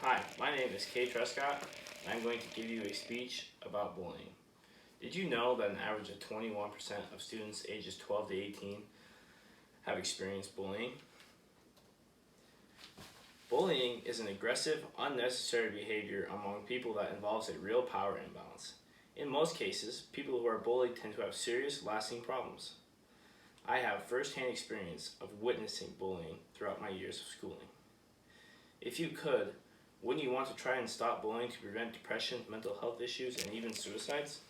Hi, my name is Kay Trescott, and I'm going to give you a speech about bullying. Did you know that an average of 21% of students ages 12 to 18 have experienced bullying? Bullying is an aggressive, unnecessary behavior among people that involves a real power imbalance. In most cases, people who are bullied tend to have serious, lasting problems. I have first-hand experience of witnessing bullying throughout my years of schooling. If you could, wouldn't you want to try and stop bullying to prevent depression, mental health issues, and even suicides?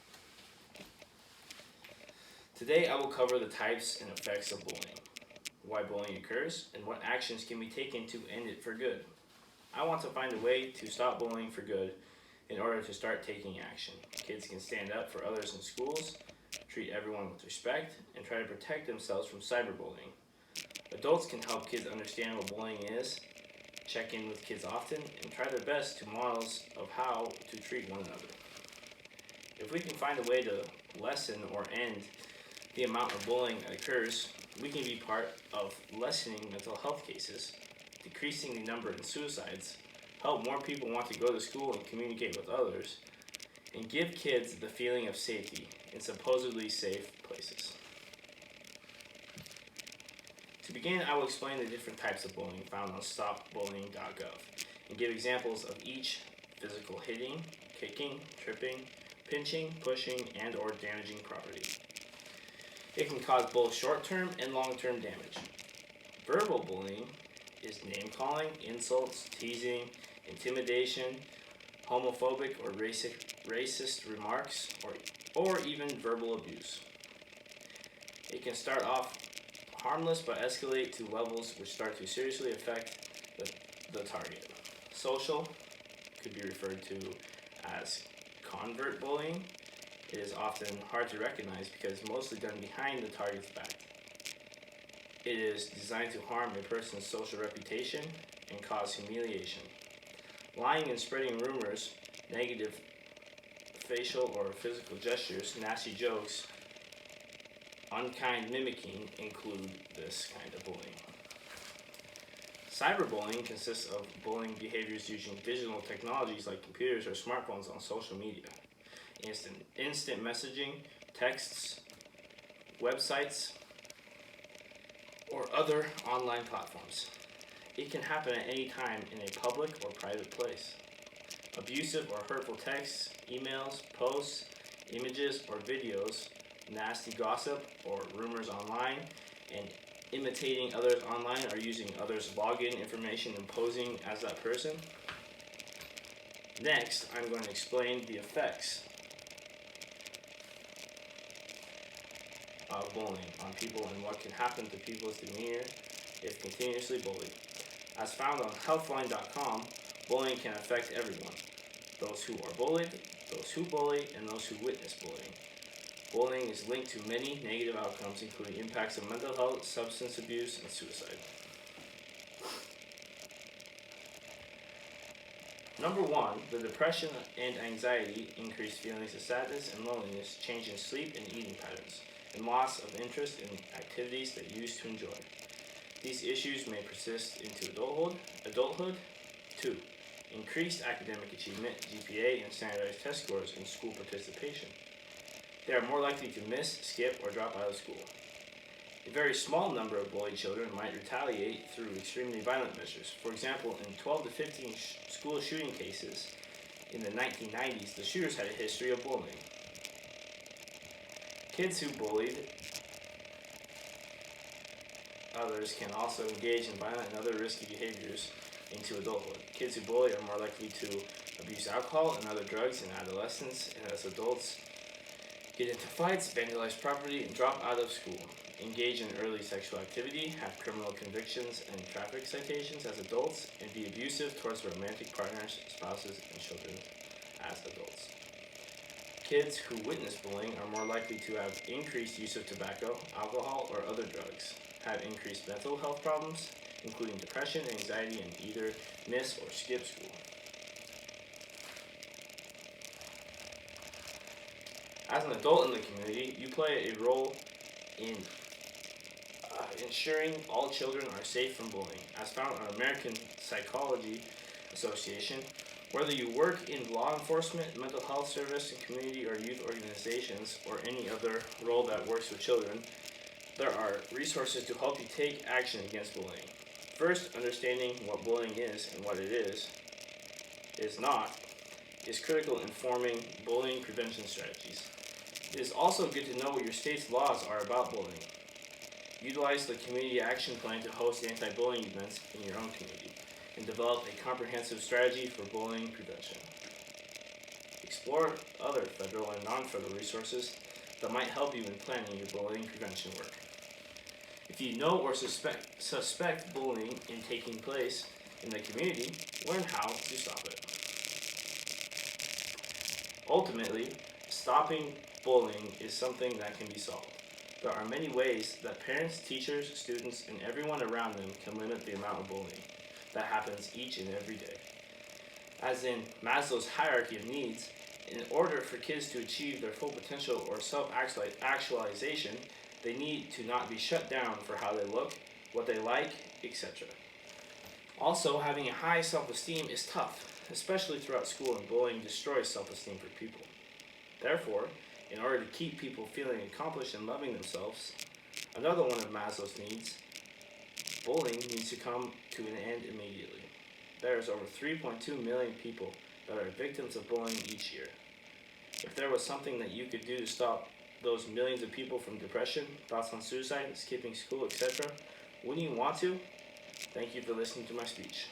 Today I will cover the types and effects of bullying, why bullying occurs, and what actions can be taken to end it for good. I want to find a way to stop bullying for good in order to start taking action. Kids can stand up for others in schools, treat everyone with respect, and try to protect themselves from cyberbullying. Adults can help kids understand what bullying is, check in with kids often, and try their best to models of how to treat one another. If we can find a way to lessen or end the amount of bullying that occurs, we can be part of lessening mental health cases, decreasing the number in suicides, help more people want to go to school and communicate with others, and give kids the feeling of safety in supposedly safe places. To begin, I will explain the different types of bullying found on stopbullying.gov and give examples of each: physical hitting, kicking, tripping, pinching, pushing, and or damaging property. It can cause both short-term and long-term damage. Verbal bullying is name-calling, insults, teasing, intimidation, homophobic or racist remarks, or even verbal abuse. It can start off harmless but escalate to levels which start to seriously affect the target. Social could be referred to as covert bullying. It is often hard to recognize because it's mostly done behind the target's back. It is designed to harm a person's social reputation and cause humiliation. Lying and spreading rumors, negative facial or physical gestures, nasty jokes, unkind mimicking include this kind of bullying. Cyberbullying consists of bullying behaviors using digital technologies like computers or smartphones on social media. Instant messaging, texts, websites, or other online platforms. It can happen at any time in a public or private place. Abusive or hurtful texts, emails, posts, images, or videos, nasty gossip or rumors online, and imitating others online or using others' login information and posing as that person. Next, I'm going to explain the effects of bullying on people and what can happen to people's demeanor if continuously bullied. As found on healthline.com, bullying can affect everyone: those who are bullied, those who bully, and those who witness bullying. Bullying is linked to many negative outcomes, including impacts of mental health, substance abuse, and suicide. Number 1, the depression and anxiety, increased feelings of sadness and loneliness, change in sleep and eating patterns, and loss of interest in activities that you used to enjoy. These issues may persist into adulthood. 2, increased academic achievement, GPA, and standardized test scores in school participation. They are more likely to miss, skip, or drop out of school. A very small number of bullied children might retaliate through extremely violent measures. For example, in 12 to 15 school shooting cases in the 1990s, the shooters had a history of bullying. Kids who bullied others can also engage in violent and other risky behaviors into adulthood. Kids who bully are more likely to abuse alcohol and other drugs in adolescence, and as adults get into fights, vandalize property, and drop out of school. Engage in early sexual activity, have criminal convictions and traffic citations as adults, and be abusive towards romantic partners, spouses, and children as adults. Kids who witness bullying are more likely to have increased use of tobacco, alcohol, or other drugs, have increased mental health problems, including depression, anxiety, and either miss or skip school. As an adult in the community, you play a role in ensuring all children are safe from bullying. As found on American Psychology, association, whether you work in law enforcement, mental health service, community or youth organizations, or any other role that works with children, there are resources to help you take action against bullying. First, understanding what bullying is and what it is not, is critical in forming bullying prevention strategies. It is also good to know what your state's laws are about bullying. Utilize the community action plan to host anti-bullying events in your own community and develop a comprehensive strategy for bullying prevention. Explore other federal and non-federal resources that might help you in planning your bullying prevention work. If you know or suspect bullying in taking place in the community, learn how to stop it. Ultimately, stopping bullying is something that can be solved. There are many ways that parents, teachers, students, and everyone around them can limit the amount of bullying that happens each and every day. As in Maslow's hierarchy of needs, in order for kids to achieve their full potential or self-actualization, they need to not be shut down for how they look, what they like, etc. Also, having a high self-esteem is tough, especially throughout school, and bullying destroys self-esteem for people. Therefore, in order to keep people feeling accomplished and loving themselves, another one of Maslow's needs, bullying needs to come to an end immediately. There is over 3.2 million people that are victims of bullying each year. If there was something that you could do to stop those millions of people from depression, thoughts on suicide, skipping school, etc., wouldn't you want to? Thank you for listening to my speech.